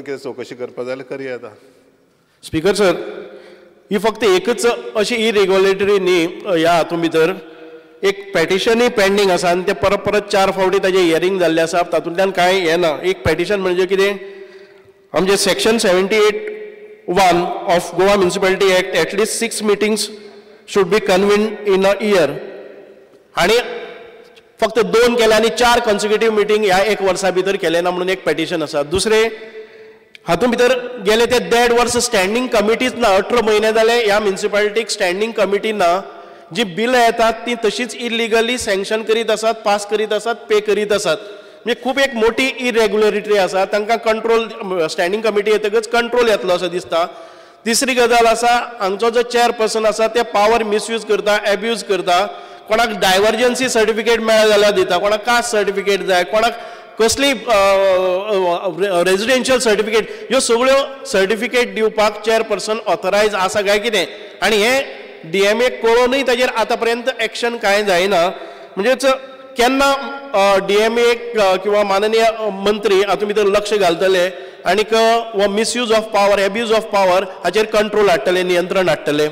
कितें चवकशी करपा जाय जाल्यार करया आतां. स्पीकर सर, ही फक्त एकच अशी इरेग्युलेटरी न्ही, ह्या हातूंत भितर एक पेटिशनूय पेंडींग आसा आनी ते परत परत 4 फावटी ताजें हियरींग जाल्लें आसा. तातूंतल्यान कांय हें ना. एक पेटिशन म्हणजे कितें, आमचे section 78(1) of Goa municipality act at least 6 meetings should be convened in a year. आनी फक्त 2 केले आनी 4 कन्सिक्युटीव मिटींग ह्या 1 वर्सा भितर केले ना म्हणून एक पेटिशन आसा. दुसरें, हातूंत भितर गेले ते 1.5 वर्स स्टँडींग कमिटीज ना. 18 म्हयने जाले ह्या म्युनिसिपॅलिटीक स्टँडींग कमिटी ना. जी बिलां येतात ती तशीच इलिगली सँक्शन करीत आसात, पास करीत आसात, पे करीत आसात. म्हणजे खूब एक मोठी इरेग्युलरिटी आसा. तांकां कंट्रोल, स्टँडींग कमिटी येतकच कंट्रोल येतलो असो दिसता. तिसरी गजाल आसा, हांगचो जो चेअरपर्सन आसा ते पावर मिसयूज करता, एब्यूज करता. कोणाक डायव्हर्जन्सी सर्टिफिकेट मेळ्ळा जाल्यार दिता, कोणाक कास्ट सर्टिफिकेट जाय, कोणाक कसली रेजिडेन्शियल सर्टिफिकेट, ह्यो सगळ्यो सर्टिफिकेट दिवपाक चेअरपर्सन ऑथरायज आसा काय कितें. आनी हें DMA कळोनूय ताजेर आतां पर्यंत एक्शन कांय जायना. म्हणजेच केन्ना DMA किंवा माननीय मंत्री हातूंत भितर लक्ष घालतले आनीक हो misuse of power, abuse of power हाचेर कंट्रोल हाडटले, नियंत्रण हाडटले.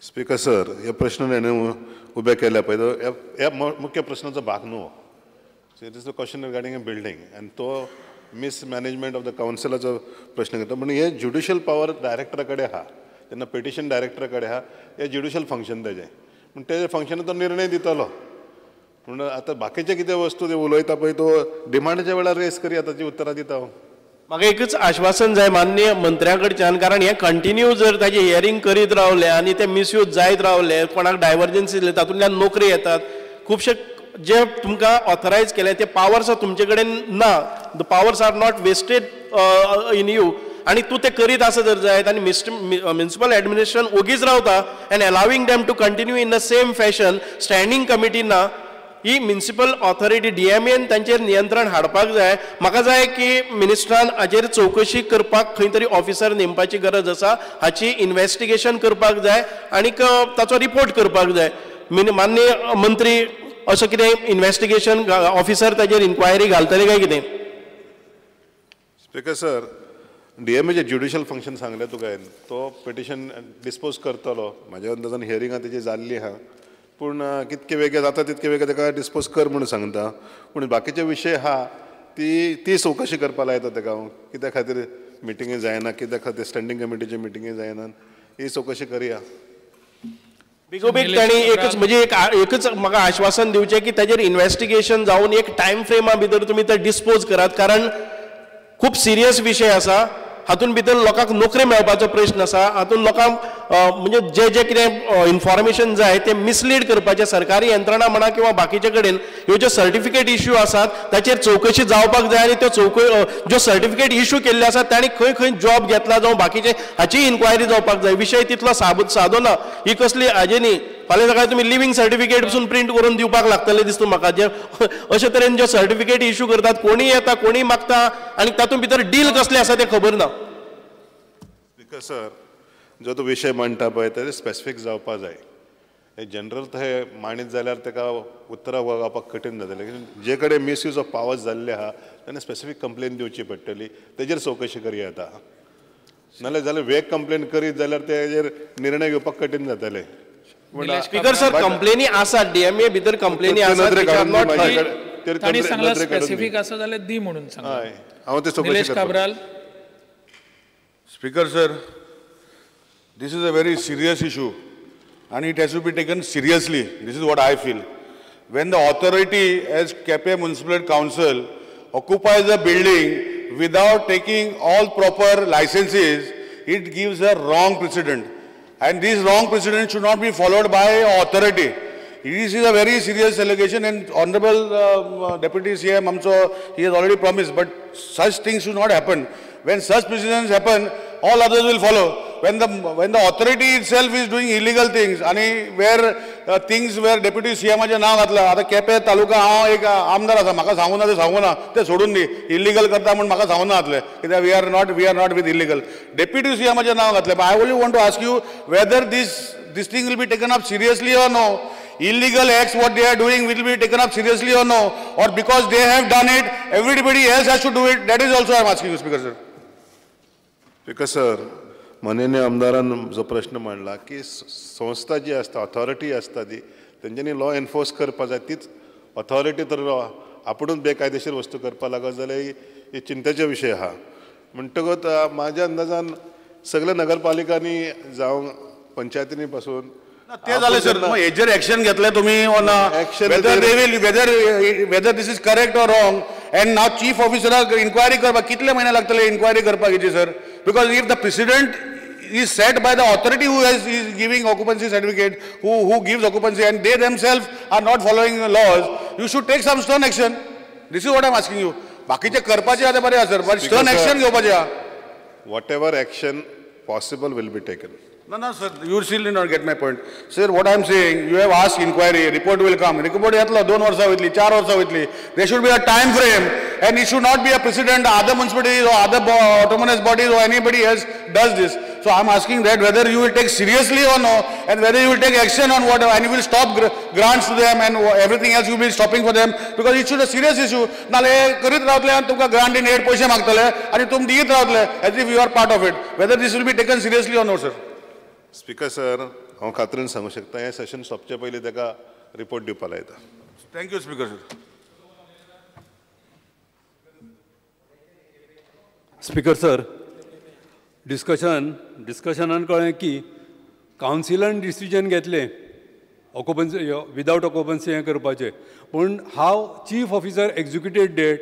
स्पीकर सर, हे प्रश्न हांवें उबे केल्या पळय तो ह्या मुख्य प्रश्नाचो भाग न्हू. It is the question regarding a building आनी तो मिसमॅनेजमेंट ऑफ द कावन्सिलाचो प्रश्न करता. म्हणून हे ज्युडिशियल पावर डायरेक्टरा कडेन आहा, तेन्ना पिटिशन डायरेक्टरा कडेन आहा. हे ज्युडिशियल फंक्शन तेजें, पूण तेजे फंक्शनान तो निर्णय दितलो. पूण आतां बाकीचे कितें वस्तू ते उलयता पळय तो डिमांडाच्या वेळार रेस करी, ताची उतरां दिता हांव. म्हाका एकच आश्वासन जाय माननीय मंत्र्या कडच्यान, कारण हे कंटिन्यू जर ताजें हियरींग करीत रावले आनी ते मिसयूज जायत रावले, कोणाक डायव्हर्जन्सी दिले, तातूंतल्यान नोकरी येतात. खुबशे जे तुमकां ऑथरायज केले ते पावर्स तुमचे कडेन ना. The powers are not wasted in you. आनी तूं ते करीत आसा जर जायत आनी म्युनिसिपल एडमिनिस्ट्रेशन ओगीच रावता and allowing them to continue in the same fashion. Standing committee ना. ही म्युनिसिपल ऑथॉरिटी DMAन तांचेर नियंत्रण हाडपाक जाय. म्हाका जाय की मिनिस्ट्रान हाचेर चवकशी करपाक खंय तरी ऑफिसर नेमपाची गरज आसा, हाची इन्व्हेस्टिगेशन करपाक जाय आनीक ताचो रिपोर्ट करपाक जाय. माननीय मंत्री असो कितें इन्व्हेस्टिगेशन ऑफिसर ताचेर इन्क्वायरी घालतले काय कितें? स्पीकर सर, DMAचे ज्युडिशियल फंक्शन सांगलें तुका हांवें. तो पिटिशन डिस्पोज करतलो. म्हाज्या अंदाजान हियरिंगां तेजी जाल्ली आहा, पूण कितके वेगळे जाता तितके वेगळे ताका डिस्पोज कर म्हणून सांगता. पूण बाकीचे विशय आहा ती चवकशी करपा लायता ताका हांव. कित्या खातीर मिटिंगे जायना, कित्या खातीर स्टँडींग कमिटीचे मिटिंगे जायनात, ही चवकशी करया. बेगोबेग तांणी एकच म्हाका आश्वासन दिवचें की ताचेर इन्व्हेस्टिगेशन जावन एक टायम फ्रेमा भितर तुमी ते डिस्पोज करात. कारण खूब सिरियस विशय आसा. हातूंत भितर लोकांक नोकरी मेळपाचो प्रश्न आसा. हातूंत लोकांक म्हणजे जे कितें इन्फॉर्मेशन जाय ते मिसलीड करपाचे सरकारी यंत्रणा म्हणा किंवा बाकीचे कडेन ह्यो ज्यो सर्टिफिकेट इश्यू आसात ताचेर चवकशी जावपाक जाय. आनी त्यो ज्यो सर्टिफिकेट इश्यू केल्ले आसात तांणी खंय खंय जॉब घेतला जावं बाकीचे हाची इन्क्वायरी जावपाक जाय. विशय तितलो सादो ना. ही कसली हाजे न्ही. फाल्यां सकाळीं तुमी लिव्हिंग सर्टिफिकेट पसून प्रिंट करून दिवपाक लागतले दिसता म्हाका. जे अशे तरेन ज्यो सर्टिफिकेट इश्यू करतात, कोणी येता कोणी मागता आनी तातूंत भितर डील कसले आसा तें खबर ना. स्पीकर सर, जो तो विशय मांडटा पळय ते स्पेसिफीक जावपा जाय. हे जनरल थंय मांडीत जाल्यार ताका उतरां वळोवपाक कठीण जातलें. जे कडेन मिसयूज ऑफ पावर्स जाल्ले आहा ताणें स्पेसिफीक कंप्लेन दिवची पडटली. तेजेर चवकशी करया येता. नाजाल्यार वेग कंप्लेन करीत जाल्यार तेजेर निर्णय घेवपाक कठीण जातलें. स्पीकर सर, कंप्लेनी आसात. DMA भितर कंप्लेनी आसात. ताणी सांगला स्पेसिफीक आसा जाल्यार दी म्हणून सांगला. हांव ते चवकशी Nilesh Cabral. Speaker sir, this is a very serious issue and it has to be taken seriously. This is what I feel. When the authority as Kepe Municipal Council occupies a building without taking all proper licenses, it gives a wrong precedent. And this wrong precedent should not be followed by authority. This is a very serious allegation and Honorable Deputy CM Amso, he has already promised, but such things should not happen. When such precedents happen, all others will follow. When the authority itself is doing illegal things, and where things where Deputy CM चे नाव घातला, आता केपें तालुका हांव एक आमदार आसा, म्हाका सांगूना ते सोडून दी. इल्लीगल करता म्हणून म्हाका सांगूना घातले. कित्याक we are not with illegal. Deputy CM चे नाव घातले. But I only want to ask you whether this thing will be taken up seriously or no. illegal acts what they are doing will be taken up seriously or no, or because they have done it, everybody else has to do it. That is also I am asking you, Speaker sir. Speaker sir, माननीय आमदारान जो प्रश्न मांडला की संस्था जी असता authority असता ती त्यांच्यानी लॉ एनफोर्स करपा जाय तीच ऑथॉरिटी तर आपुणूच बेकायदेशीर वस्तू करपा लागत जाल्यार ही चिंतेचो विशय आहा. म्हणटकच माझ्या अंदाजान सगळ्या नगरपालिकांनी जावं पंचायतींनी पासून ते झाले सर, मग हेजेर ऍक्शन घेतले तुम्ही on whether this is correct or wrong, and now chief ऑफिसराक इन्क्वायरी करपाक कितले म्हयने लागतले इन्क्वायरी करपाक हेची sir? Because if the president is set by the authority who is giving occupancy certificate, who gives occupancy, and they themselves are not following the laws, you should take some stern action. This is what I am asking you. बाकीचे करपाचे आते बरे sir, but stern action घेवपाचे. Whatever action possible will be taken. No, sir, you still did not get my point. Sir, what I am saying, you have asked inquiry, report will come. Report yatla 2 वर्षा वयतली, 4 वर्षा वयतली. There should be a time frame, and it should not be a precedent. Other municipalities or other autonomous bodies or anybody else does this. So I am asking that whether you will take seriously or no, and whether you will take action on whatever, and you will stop grants to them and everything else you will be stopping for them, because it should be a serious issue. नाले करीत रावतले आणि तुमका grant in aid पैसे मागतले आणि तुम दीत रावतले as if you are part of it. Whether this will be taken seriously or no, sir. Speaker sir, हांव खात्रीन सांगू शकता हे सेशन सोंपचे पयलीं ताका रिपोर्ट दिवपा लायता. Thank you, Speaker sir. Speaker sir, डिस्कशनान कळ्ळें की कावन्सिलान डिसिजन घेतलें ऑक्युपन्सी विदावट ऑक्युपन्सी हें करपाचें, पूण हांव चीफ ऑफिसर एक्झिक्युटेड डेट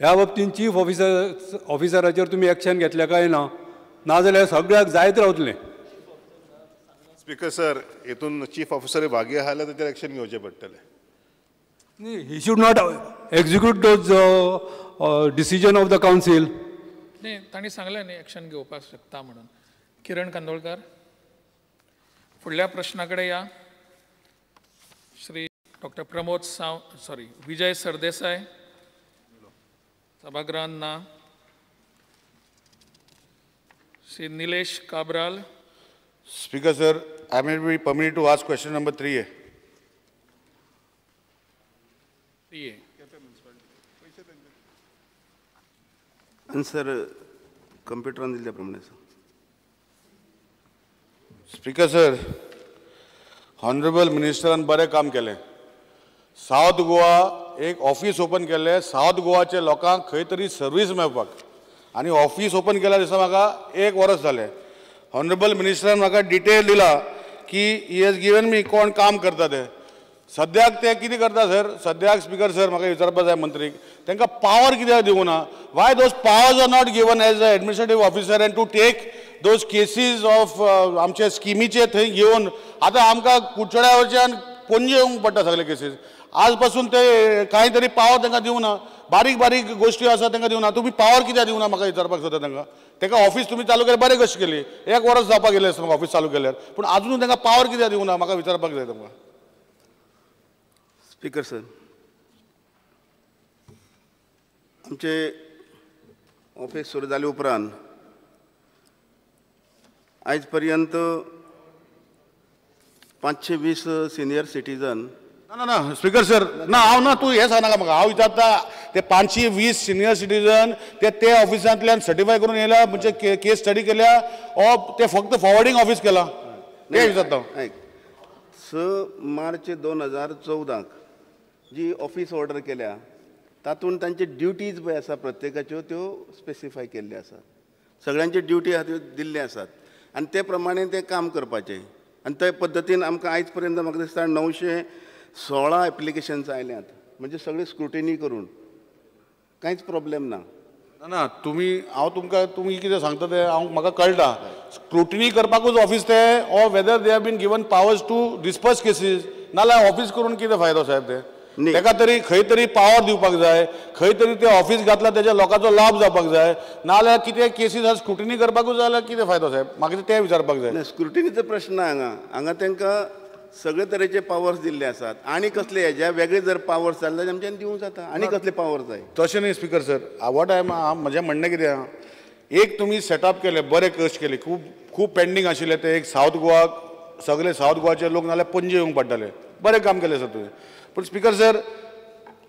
ह्या बाबतींत चीफ ऑफिसराचेर तुमी एक्शन घेतलें काय ना, नाजाल्यार सगळ्याक जायत रावतलें. स्पीकर सर, हेतून चीफ ऑफिसर भागी आहा जाल्यार ताचेर एक्शन घेवचें पडटलें. न्ही, he should not execute those decision of the council. नाही, तांणी सांगलें न्ही एक्शन घेवपाक शकता म्हणून. किरण कांदोळकर, फुडल्या प्रश्ना कडेन या. श्री डॉक्टर प्रमोद विजय सरदेसाय सभागृहांत ना. Shri Nilesh Cabral. Speaker sir, I may be permitted to ask question number 3A. Answer कंप्युटरान दिल्या प्रमाणे. Speaker sir, Honorable Ministeran बरें काम केलें. साउथ गोवा एक ऑफिस ओपन केलें साउथ गोवाच्या लोकांक खंय तरी सर्वीस मेळपाक, आनी ऑफिस ओपन केल्या दिसा म्हाका 1 वर्स जालें. Honorable Ministeran म्हाका डिटेल दिला की ही हॅज गिवन मी कोण काम करता ते. सद्याक ते कितें करता सर? सद्याक स्पीकर सर म्हाका विचारपाक जाय मंत्रीक, तांकां पावर कित्याक दिवना? Why those powers are not given as a administrative officer and to take those cases of आमचे स्किमीचे थंय घेवन आतां आमकां कुडचड्यावरच्यान पणजे येवंक पडटा सगळे केसीस. आज पासून ते कांय तरी पावर तांकां दिवना, बारीक बारीक गोश्टी आसा तांकां दिवना. तुमी पावर कित्याक दिवना म्हाका विचारपाक सोदता तांकां. तांकां ऑफिस तुमी चालू केलें बरें कशें केली, 1 वर्स जावपाक गेलें आसता म्हाका ऑफिस चालू केल्यार, पूण आजुनूय तांकां पावर कित्याक दिवना म्हाका विचारपाक जाय तुमकां. स्पीकर सर, आमचे ऑफिस सुरू जाले उपरांत आयज पर्यंत 520 सिनियर सिटीजन. ना स्पीकर सर, ना हांव ना, तूं हें सांगनाका म्हाका. हांव विचारता ते 520 सिनियर सिटीजन ते ऑफिसांतल्यान सर्टिफाय करून येयला, म्हणजे केस स्टडी केल्या ओ ते फक्त फॉरवर्डिंग ऑफिस केला ते विचारता. 6 मार्च 2014 जी ऑफिस ऑर्डर केल्या तातूंत तांचे ड्युटीज पळय आसा प्रत्येकाच्यो त्यो स्पेसिफाय केल्ल्यो आसात. सगळ्यांचे ड्युटी आहा त्यो दिल्ले आसात आनी ते प्रमाणे ते काम करपाचें. आनी ते पद्दतीन आमकां आयज पर्यंत म्हाका दिसता 916 एप्लिकेशन्स आयल्यात, म्हणजे सगळे स्क्रुटिनी करून कांयच प्रॉब्लेम ना. ना तुमी कितें सांगता ते म्हाका कळटा. स्क्रुटिनी करपाकूच ऑफिस ते, or whether they have been given powers to disperse cases, नाल्यार ऑफिस करून कितें फायदो साहेब ते? ताका तरी खंय तरी पावर दिवपाक जाय, खंय तरी ते ऑफिस घातला त्याच्या लोकांचो लाभ जावपाक जाय, नाल्यार कितें केसीस आसा स्क्रुटिनी करपाकूच जाल्यार कितें फायदो साहेब? म्हाका तें विचारपाक जाय. स्क्रुटिनीचो प्रश्न ना हांगा तांकां सगळे तरेचे पावर्स दिल्ले आसात. आनी कसले हेज्या वेगळे जर पावर्स जाले जाल्यार आमच्यान दिवंक जाता. आनी कसले पावर जाय तशें न्ही स्पीकर सर. वॉट म्हजें म्हणणें कितें आहा, एक तुमी सेटअप केलें, बरें कश्ट केली, खूब पेंडींग आशिल्ले ते. एक साउथ गोवाक सगळे साउथ गोवाचे लोक नाल्यार पणजे येवंक पडटाले, बरें काम केलें सर तुवें. पूण स्पीकर सर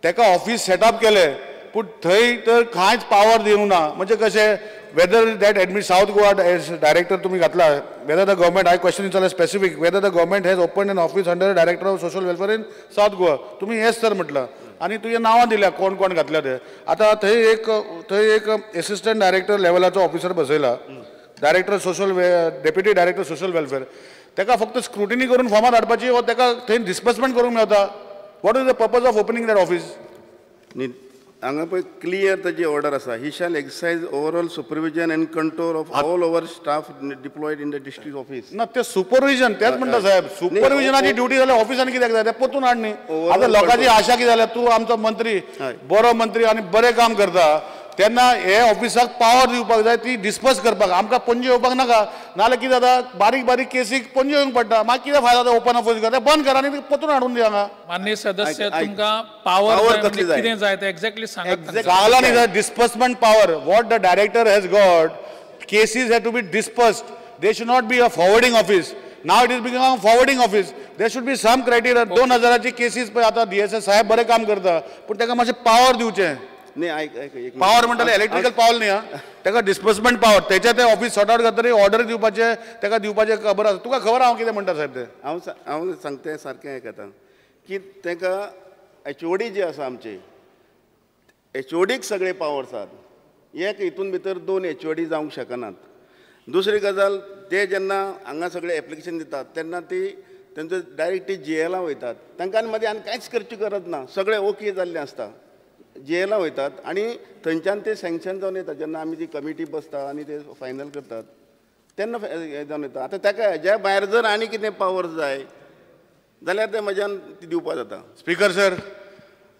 ताका ऑफिस सेटअप केलें पूण थंय तर कांयच पावर दिवंक ना. म्हणजे कशें whether that admit South Goa as director तुम्ही घातला, whether the government, I question is specific, whether the government has open an office under director of social welfare in South Goa. तुम्ही येस सर म्हटलं आणि तुझे नांवां दिल्या कोण कोण घातल्या ते. आता थंय एक असिस्टंट डायरेक्टर लेवलाचो ऑफिसर बसयला, director social deputy director social welfare. ताका फक्त स्क्रुटिनी करून फॉर्मां धाडपाची वा ताका थंय डिस्बर्समेंट करूंक मेळटा. What is the purpose of opening that office? हांगा पळय क्लियर ताची ऑर्डर आसा, he shall exercise overall supervision and control of all over staff deployed in the district office. ना ते सुपरविजन तेच म्हणटा साहेब, सुपरविजनाची ड्युटी जाल्यार ऑफिसान कित्याक जाय, ते पोतून हाड न्ही. आता लोकांची आशा कितें जाल्या, तूं आमचो मंत्री बरो मंत्री आनी बरें काम करता तेन्ना हे ऑफिसाक पावर दिवपाक जाय, ती डिस्पर्स करपाक. आमकां पणजे येवपाक नाका, नाल्यार कितें जाता बारीक बारीक केसीक पणजे येवंक पडटा. मागीर कितें फायदो जाता ओपन ऑफिस करता, बंद करा आनी पोतून हाडून दी हांगा. माननीय सदस्य, तुमकां पावर कितें जाय ते एक्झॅक्टली सांगात. सांगला न्ही sir, disbursement power, what the director has got, cases have to be dispersed. They should not be a forwarding office. Now it is become a forwarding office. There should be some criteria. 2000ची cases पळय आता DSS साहेब बरें काम करता, पूण ताका मातशें power दिवचें. नाही पावर म्हणटाले इलेक्ट्रिकल पावर न्ही, ताका डिस्पर्समेंट पावर, तेच्या ते ऑफिस सॉर्ट आउट करतरी ऑर्डर दिवपाचे, ताका दिवपाचे खबर आसा. तुका खबर हांव कितें म्हणटा साहेब ते? हांव सांगता सारकें आयकता की ताका HOD जे आसा आमचे, HODक सगळे पावर्स आसात. एक हितून भितर 2 HOD जावंक शकनात. दुसरी गजाल, ते जेन्ना हांगा सगळे एप्लिकेशन दितात तेन्ना ती तेंचो डायरेक्ट JLा वयतात. तांकां मदीं आनी कांयच करची गरज ना, सगळें ओके जाल्लें आसता. JLा वयतात आनी थंयच्यान ते सँक्शन जावन येता. जेन्ना आमी ती कमिटी बसता आनी ते फायनल करतात तेन्ना हें जावन येता. आतां ताका हेज्या भायर जर आनी कितें पावर्स जाय जाल्यार ते म्हज्यान ती दिवपा जाता. स्पीकर सर,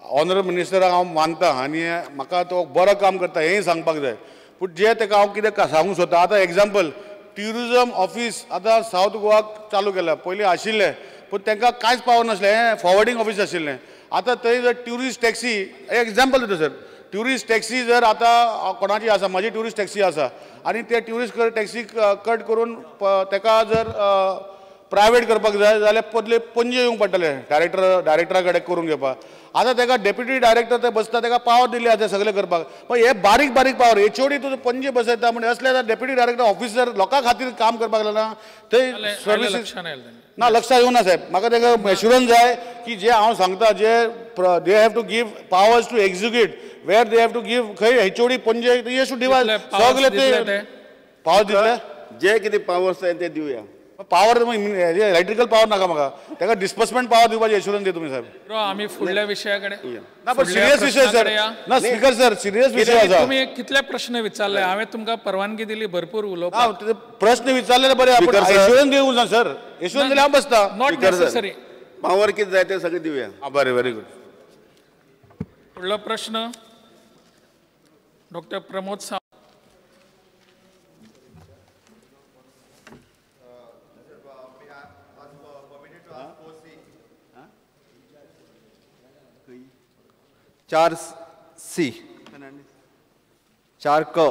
ऑनरेबल मिनिस्टराक हांव मानता आनी म्हाका तो बरो काम करता हेंय सांगपाक जाय. पूण जे ताका हांव कितें सांगूंक सोदता, आतां एग्जाम्पल ट्युरिजम ऑफिस आतां साऊथ गोवाक चालू केला. पयलीं आशिल्लें पूण तांकां कांयच पावर नासलें, हें फॉरवर्डिंग ऑफिस आशिल्लें. आतां थंय जर ट्युरिस्ट टॅक्सी, एग्जाम्पल दिता सर, ट्युरिस्ट टॅक्सी जर आतां कोणाची आसा, म्हजी ट्युरिस्ट टॅक्सी आसा आनी ते ट्युरिस्ट टॅक्सी कट करून ताका जर प्रायवेट करपाक जाय जाल्यार पदले पणजे येवंक पडटलें डायरेक्टरा कडेन करून घेवपाक. आतां ताका डेप्युटी डायरेक्टर ते बसता, ताका पावर दिल्ली आसा सगळें करपाक. पण हे बारीक बारीक पावर, HOD तुजो पणजे बसयता म्हणजे असले डेप्युटी डायरेक्टर ऑफिसर लोकां खातीर काम करपाक लागला थंय सर्विसीस ना. लक्षात येवं ना साहेब, म्हाका ताका एश्युरन्स जाय की जे हांव सांगता, जे they have to give powers to execute, where they have to give खंय HOD पणजे हे शूड डिवायड सगळे ते पावर दितले. जे कितें पावर्स जाय ते दिवया. पावर इलेक्ट्रिकल पावर नाका म्हाका, ताका डिस्पर्समेंट पावर दिवपाचे एश्युरन्स दे तुमी साहेब. आमी फुडल्या विशयाकडे ना, पण सिरियस विषय सर. ना स्पीकर सर, सिरियस विषय आसा. तुम्ही कितले प्रश्न विचारले, हांवें तुमकां परवानगी दिली भरपूर उलोवपाक. प्रश्न विचारलेले बरे, आपण एश्युरन्स दिवं ना सर. एश्युरन्स दिल्यार हांव बसता. Not necessary. पावर कितें जाय ते सगळें दिवया. बरें, व्हेरी गुड. फुडलो प्रश्न डॉक्टर प्रमोद सावंत. चार सी, 4 क.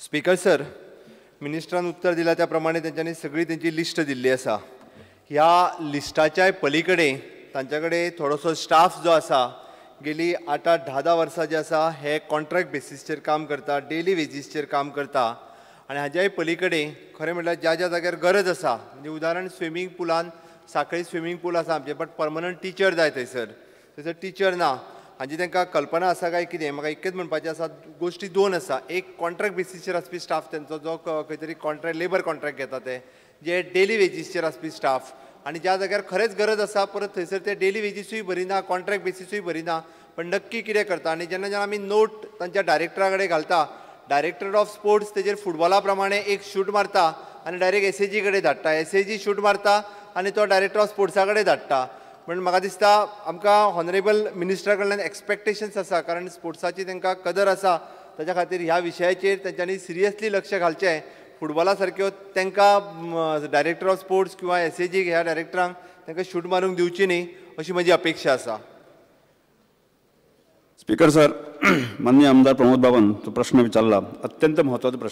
स्पीकर सर, मिनिस्टरान उत्तर दिला त्या प्रमाणे त्यांच्यानी सगळी त्यांची लिस्ट दिल्ली आसा. ह्या लिस्टाच्या पलीकडे तांच्या कडेन थोडोसो स्टाफ जो आसा, गेली 8-10 वर्सां जे आसा हे कॉन्ट्रॅक्ट बेसिसचेर काम करता, डेली वेजीसचेर काम करता. आनी हाज्याय पलीकडे खरें म्हटल्यार ज्या ज्या जाग्यार गरज आसा, म्हणजे उदाहरण स्विमींग पुलान, साखळी स्विमींग पूल आसा आमचे, बट परमनंट टिचर जाय थंयसर टिचर ना. हाजी तांकां कल्पना आसा काय कितें, म्हाका इतकेंच म्हणपाचें आसा. गोश्टी 2 आसा. एक कॉन्ट्रॅक्ट बेसिसचेर आसपी स्टाफ तेंचो, जो खंय तरी कॉन्ट्रॅक्ट लेबर कॉन्ट्रॅक्ट घेता ते, जे डेली वेजीसचेर आसपी स्टाफ. आनी ज्या जाग्यार खरेंच गरज आसा परत थंयसर ते डेली वेजीसूय भरिना, कॉन्ट्रॅक्ट बेसिसूय भरिना, पण नक्की कितें करता. आनी जेन्ना जेन्ना आमी नोट तांच्या डायरेक्टरा कडेन घालता, डायरेक्टर ऑफ स्पोर्ट्स तेजेर फुटबॉला प्रमाणे एक शूट मारता आनी डायरेक्ट SAG कडेन धाडटा, SAG शूट मारता आनी तो डायरेक्टर ऑफ स्पोर्ट्सा कडेन धाडटा. पण म्हाका दिसता आमकां हॉनरेबल मिनिस्टरा कडल्यान एक्सपेक्टेशन्स आसा, कारण स्पोर्ट्साची तांकां कदर आसा. ताच्या खातीर ह्या विशयाचेर तांच्यांनी सिरियसली लक्ष घालचें. फुटबॉला सारक्यो तांकां डायरेक्टर ऑफ स्पोर्ट्स किंवा SAG ह्या डायरेक्टरांक तांकां शूट मारूंक दिवची न्ही, अशी म्हजी अपेक्षा आसा. स्पीकर सर, माननीय आमदार प्रमोद बाबन तो प्रश्न विचारला, अत्यंत महत्त्वाचा प्रश्न.